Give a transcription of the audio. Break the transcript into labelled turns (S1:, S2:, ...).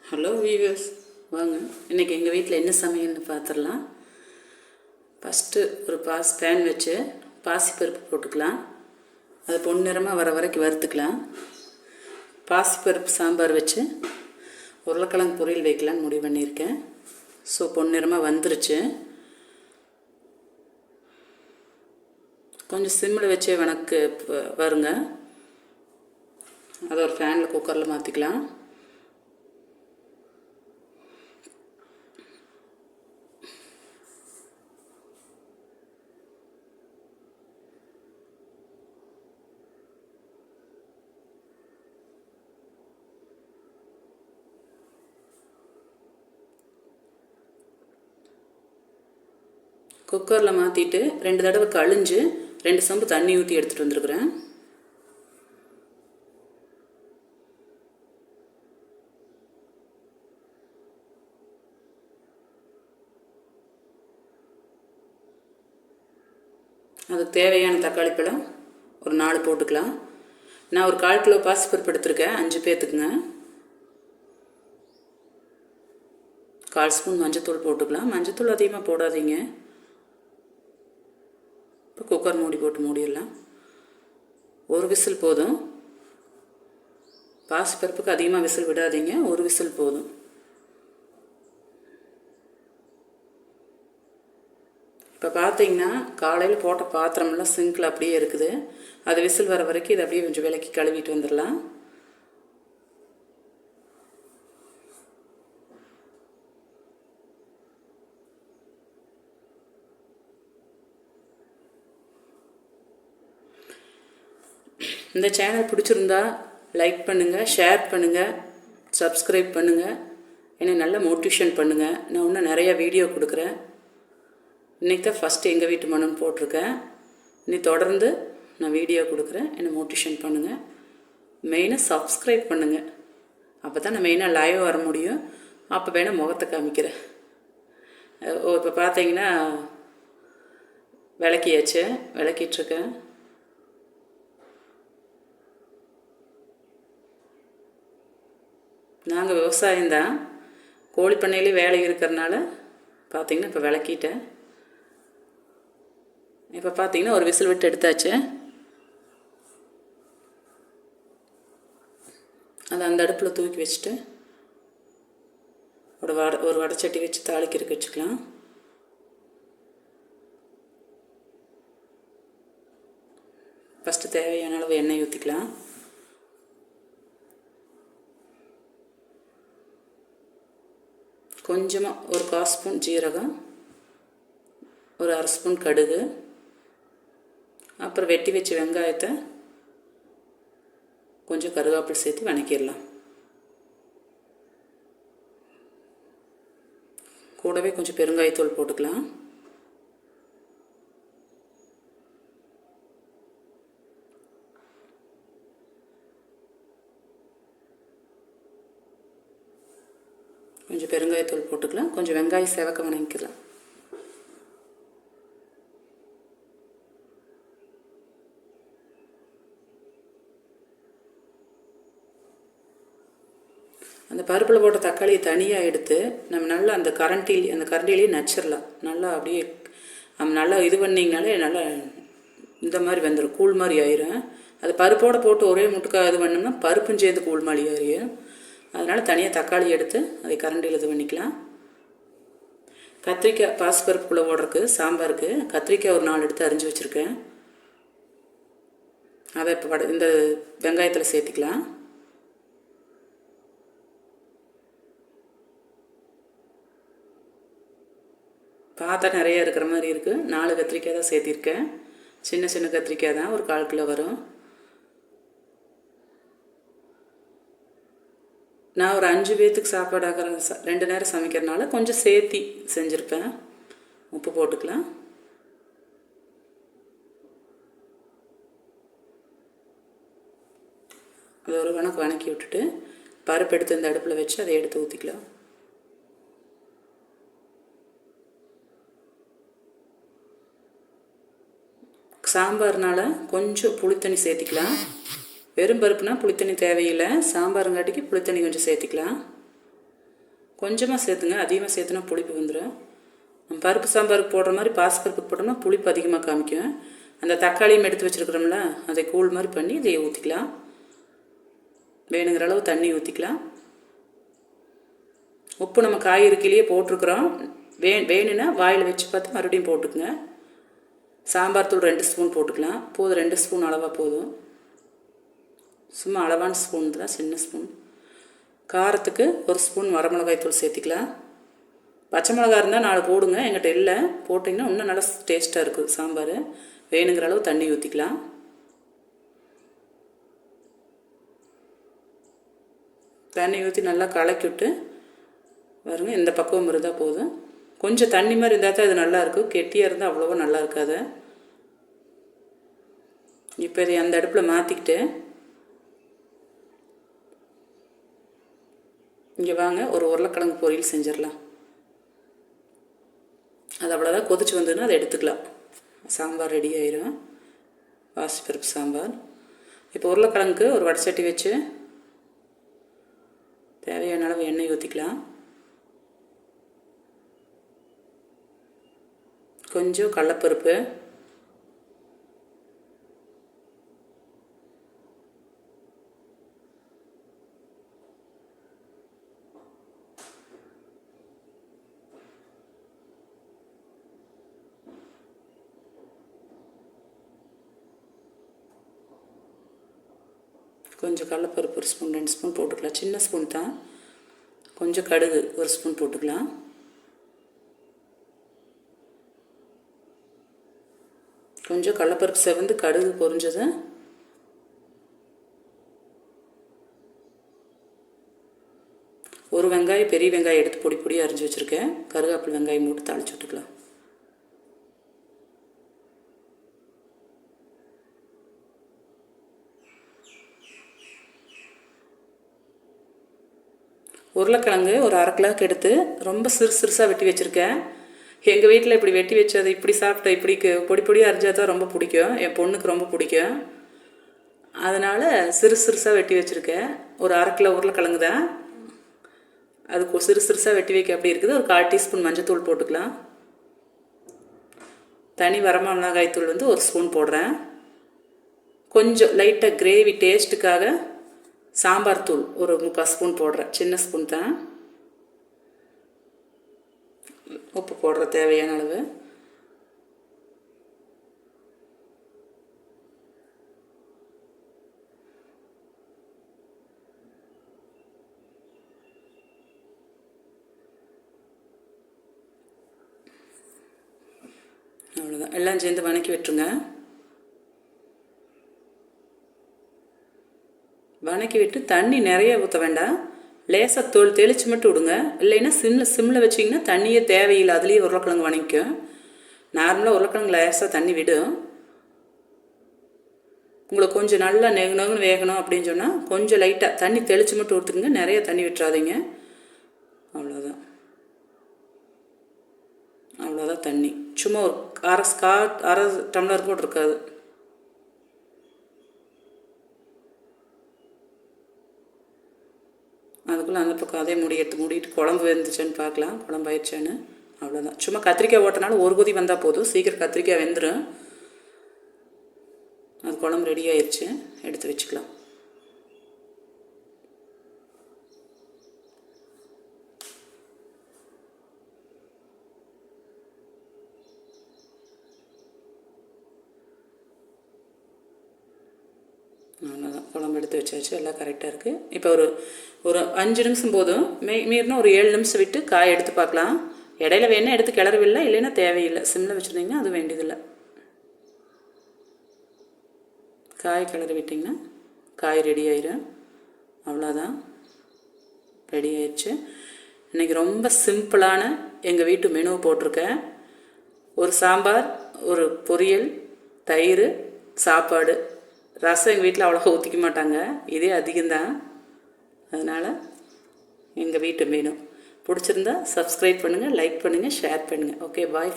S1: Hello viewers, வாங்க இன்றைக்கி எங்கள் வீட்டில் என்ன சமையல்னு பார்த்துடலாம். ஃபஸ்ட்டு ஒரு பேன் வச்சு பாசிப்பருப்பு போட்டுக்கலாம். அது பொன்னிறமாக வர வரைக்கும் வறுத்துக்கலாம். பாசிப்பருப்பு சாம்பார் வச்சு உருளைக்கிழங்கு பொரியல் வைக்கலான்னு முடிவு பண்ணியிருக்கேன். ஸோ பொன்னிறமாக வந்துருச்சு. கொஞ்சம் சிம்மில் வச்சே வருங்க. அதை ஒரு ஃபேனில் குக்கரில் மாற்றிக்கலாம். குக்கரில் மாற்றிட்டு 2 தடவை கழிஞ்சு 2 சொம்பு தண்ணி ஊற்றி எடுத்துகிட்டு வந்துருக்குறேன். அதுக்கு தேவையான தக்காளி பழம் ஒரு 4 போட்டுக்கலாம். நான் ஒரு 1/4 கிலோ பாசிப்பருப்பு எடுத்துருக்கேன். 5 பேர்த்துக்குங்க. 1/4 ஸ்பூன் மஞ்சத்தூள் போட்டுக்கலாம். மஞ்சத்தூள் அதிகமாக போடாதீங்க. இப்போ குக்கர் மூடி போட்டு மூடிடலாம். ஒரு விசில் போதும். பாசிப்பருப்புக்கு அதிகமாக விசில் விடாதீங்க, ஒரு விசில் போதும். இப்போ பார்த்தீங்கன்னா காலையில் போட்ட பாத்திரமெல்லாம் சிங்கில் அப்படியே இருக்குது. அது விசில் வர வரைக்கும் இதை அப்படியே கொஞ்சம் விலக்கி கழுவிட்டு வந்துடலாம். இந்த சேனல் பிடிச்சிருந்தா லைக் பண்ணுங்கள், ஷேர் பண்ணுங்கள், சப்ஸ்கிரைப் பண்ணுங்கள். என்னை நல்ல மோட்டிவேஷன் பண்ணுங்கள். நான் இன்னும் நிறையா வீடியோ கொடுக்குறேன். இன்றைக்கி தான் ஃபஸ்ட்டு எங்கள் வீட்டு மனம்னு போட்டிருக்கேன். இனி தொடர்ந்து நான் வீடியோ கொடுக்குறேன். என்னை மோட்டிவேஷன் பண்ணுங்கள். மெயினாக சப்ஸ்கிரைப் பண்ணுங்கள். அப்போ தான் நான் மெயினாக லைவ் வர முடியும். அப்போ வேணால் முகத்தை காமிக்கிறேன். இப்போ பார்த்தீங்கன்னா விளக்கிட்டுருக்கேன். நாங்கள் விவசாயம்தான். கோழி பண்ணையிலே வேலை இருக்கிறனால பார்த்திங்கன்னா இப்போ விளக்கிட்டேன். இப்போ பார்த்திங்கன்னா ஒரு விசில் விட்டு எடுத்தாச்சு. அதை அந்த அடுப்பில் தூக்கி வச்சுட்டு ஒரு வடைச்சட்டி வச்சு தாளிக்கிறதுக்கு வச்சுக்கலாம். ஃபஸ்ட்டு தேவையான அளவு எண்ணெய் ஊற்றிக்கலாம். கொஞ்சமாக ஒரு 1/4 ஸ்பூன் ஜீரகம், ஒரு 1/2 ஸ்பூன் கடுகு, அப்புறம் வெட்டி வச்ச வெங்காயத்தை கொஞ்சம் கருவேப்பிலை சேர்த்து வணக்கிடலாம். கூடவே கொஞ்சம் பெருங்காயத்தூள் போட்டுக்கலாம். கொஞ்சம் பெருங்காயத்தூள் போட்டுக்கலாம். கொஞ்சம் வெங்காயம் செவக்க வணங்கிக்கலாம். அந்த பருப்பில் போட்ட தக்காளியை தனியாக எடுத்து நம்ம நல்லா அந்த கரண்டிலேயே நச்சிடலாம். நல்லா அப்படியே நல்லா இது பண்ணிங்கனாலே நல்லா இந்த மாதிரி வந்துடும், கூழ் மாதிரி ஆயிரும். அது பருப்போடு போட்டு ஒரே முட்டுக்காக இது பண்ணோம்னா பருப்பும் சேர்ந்து கூழ் மாதிரி ஆயிரும். அதனால் தனியாக தக்காளி எடுத்து அதை கரண்டியில் இது பண்ணிக்கலாம். கத்திரிக்காய் பாசிப்பருப்புக்குள்ளே ஓடுறதுக்கு சாம்பாருக்கு கத்திரிக்காய் ஒரு 4 எடுத்து அரிஞ்சு வச்சுருக்கேன். அதை இப்போ இந்த வெங்காயத்தில் சேர்த்துக்கலாம். பார்த்தா நிறையா இருக்கிற மாதிரி இருக்குது. 4 கத்திரிக்காய் தான் சேர்த்திருக்கேன். சின்ன சின்ன கத்திரிக்காய் தான், ஒரு 1/4 கிலோ வரும். நான் ஒரு 5 பேர்த்துக்கு சாப்பாடு ஆகிற 2 நேரம் சமைக்கிறதுனால கொஞ்சம் சேர்த்தி செஞ்சுருப்பேன். உப்பு போட்டுக்கலாம். அது ஒரு வணக்கி விட்டுட்டு பருப்பு எடுத்து இந்த அடுப்பில் வச்சு அதை எடுத்து ஊற்றிக்கலாம். சாம்பார்னால கொஞ்சம் புளித்தண்ணி சேர்த்திக்கலாம். வெறும் பருப்புனா புளித்தண்ணி தேவையில்லை. சாம்பாருங்காட்டிக்கு புளித்தண்ணி கொஞ்சம் சேர்த்திக்கலாம். கொஞ்சமாக சேர்த்துங்க, அதிகமாக சேர்த்துனா புளிப்பு வந்துடும். நம்ம பருப்பு சாம்பாருக்கு போடுற மாதிரி பாசிப்பருப்புக்கு போட்டோம்னா புளிப்பு அதிகமாக காமிக்கும். அந்த தக்காளியும் எடுத்து வச்சுருக்குறோம்ல, அதை கூழ் மாதிரி பண்ணி இதை ஊற்றிக்கலாம். வேணுங்கிற அளவு தண்ணி ஊற்றிக்கலாம். உப்பு நம்ம காய்கறிக்கிலேயே போட்டிருக்குறோம். வேணும்னா வாயில் வச்சு பார்த்து மறுபடியும் போட்டுக்குங்க. சாம்பார் தூள் 2 ஸ்பூன் போட்டுக்கலாம். போதும், 2 ஸ்பூன் அளவாக போதும். சும்மா அளவான ஸ்பூன் தான், சின்ன ஸ்பூன். காரத்துக்கு 1 ஸ்பூன் வரமிளகாய் தூள் சேர்த்திக்கலாம். பச்சை மிளகா இருந்தால் 4 போடுங்க, எங்கிட்ட இல்லை. போட்டிங்கன்னா இன்னும் நல்லா டேஸ்ட்டாக இருக்குது சாம்பார். வேணுங்கிற அளவு தண்ணி ஊற்றிக்கலாம். தண்ணி ஊற்றி நல்லா கலக்கி விட்டு பாருங்க, இந்த பக்குவம் இருந்தால் போதும். கொஞ்சம் தண்ணி மாதிரி இருந்தால் தான் இது நல்லாயிருக்கும். கெட்டியாக இருந்தால் அவ்வளோவா நல்லா இருக்காது. இப்போ இதை அந்த அடுப்பில் மாற்றிக்கிட்டு இங்கே வாங்க, ஒரு உருளைக்கிழங்கு பொரியல் செஞ்சிடலாம். அது அவ்வளோதான். கொதிச்சு வந்ததுன்னா அதை எடுத்துக்கலாம். சாம்பார் ரெடி ஆயிரும். பாசிப்பருப்பு சாம்பார். இப்போ உருளைக்கிழங்குக்கு ஒரு வடை வச்சு தேவையான அளவு எண்ணெய் ஊற்றிக்கலாம். கொஞ்சம் கடலைப்பருப்பு, கொஞ்சம் கடலைப்பருப்பு 1 ஸ்பூன் 2 ஸ்பூன் போட்டுக்கலாம். சின்ன ஸ்பூன் தான். கொஞ்சம் கடுகு 1 ஸ்பூன் போட்டுக்கலாம். கொஞ்சம் கடலைப்பருப்பு செவந்து கடுகு பொரிஞ்சது. ஒரு வெங்காயம், பெரிய வெங்காயம் எடுத்து பொடி பொடியாக அரிஞ்சு வச்சுருக்கேன். கருவேப்பிலை வெங்காயம் போட்டு தாளிச்சு விட்டுக்கலாம். உருளைக்கிழங்கு ஒரு 1/2 கிலோக்கு எடுத்து ரொம்ப சிறுசாக வெட்டி வச்சுருக்கேன். எங்கள் வீட்டில் இப்படி வெட்டி வச்சு அதை இப்படி சாப்பிட்டா, இப்படி பொடி பொடியாக அரிஞ்சால் தான் ரொம்ப பிடிக்கும். என் பொண்ணுக்கு ரொம்ப பிடிக்கும். அதனால் சிறுசாக வெட்டி வச்சுருக்கேன். ஒரு 1/2 கிலோ உருளைக்கிழங்கு தான். அதுக்கு சிறுசாக வெட்டி வைக்க அப்படி இருக்குது. ஒரு 1/4 டீஸ்பூன் மஞ்சள் போட்டுக்கலாம். தனி வரமிளகாய் தூள் 1 ஸ்பூன் போடுறேன். கொஞ்சம் லைட்டாக கிரேவி டேஸ்ட்டுக்காக சாம்பார் தூள் ஒரு 3/4 ஸ்பூன் போடுறேன். சின்ன ஸ்பூன் தான். உப்பு போடுற தேவையான அளவு. அவ்வளோதான். எல்லாம் சேர்ந்து வதக்கி விட்டுருங்க. வதக்கி விட்டு தண்ணி நிறைய ஊற்ற வேண்டாம். லேசாக தெளித்து மட்டும் விடுங்க. இல்லைன்னா சிம்மில் வச்சிங்கன்னா தண்ணியே தேவையில்லை. அதுலேயே உருளைக்கிழங்கு வதக்கும். நார்மலாக உருளைக்கிழங்கு லேசாக தண்ணி விடும். உங்களுக்கு கொஞ்சம் நல்லா நெகுன்னு வேகணும் அப்படின்னு சொன்னால் கொஞ்சம் லைட்டாக தண்ணி தெளித்து மட்டும் ஊற்றுக்குங்க. நிறைய தண்ணி விட்டுறாதீங்க. அவ்வளோதான். அவ்வளோதான் தண்ணி. சும்மா ஒரு அரை டம்ளர் கூட இருக்காது. அதுக்குள்ளே அந்த பக்கம் அதே மூடிட்டு குழம்பு வெந்துச்சுன்னு பார்க்கலாம். குழம்பு ஆயிடுச்சான்னு. அவ்வளோதான். சும்மா கத்திரிக்காய் ஓட்டினாலும் ஒரு கொதி வந்தால் போதும். சீக்கிரம் கத்திரிக்காய் வெந்துடும். அது குழம்பு ரெடி ஆயிடுச்சு. எடுத்து வச்சுக்கலாம். அவ்வளோதான். குழம்பு எடுத்து வச்சாச்சு. எல்லாம் கரெக்டாக இருக்குது. இப்போ ஒரு 5 நிமிஷம் போதும். மீறினா ஒரு 7 நிமிஷம் விட்டு காய் எடுத்து பார்க்கலாம். இடையில வேணால் எடுத்து கிளறவில்லை, இல்லைன்னா தேவையில்லை. சிம்மில் வச்சுருந்தீங்கன்னா அது வேண்டியதில்லை. காய் கிளறி விட்டிங்கன்னா காய் ரெடி ஆயிரும். அவ்வளோதான், ரெடி ஆயிடுச்சு. இன்றைக்கி ரொம்ப சிம்பிளான எங்கள் வீட்டு மெனு போட்டிருக்கேன். ஒரு சாம்பார், ஒரு பொரியல், தயிர், சாப்பாடு. ரசம் எங்கள் வீட்டில் அவ்வளோவா ஊற்றிக்க மாட்டாங்க. இதே அதிகம்தான். அதனால் எங்கள் வீட்டு மெனு பிடிச்சிருந்தா சப்ஸ்கிரைப் பண்ணுங்கள், லைக் பண்ணுங்கள், ஷேர் பண்ணுங்கள். ஓகே, பாய்.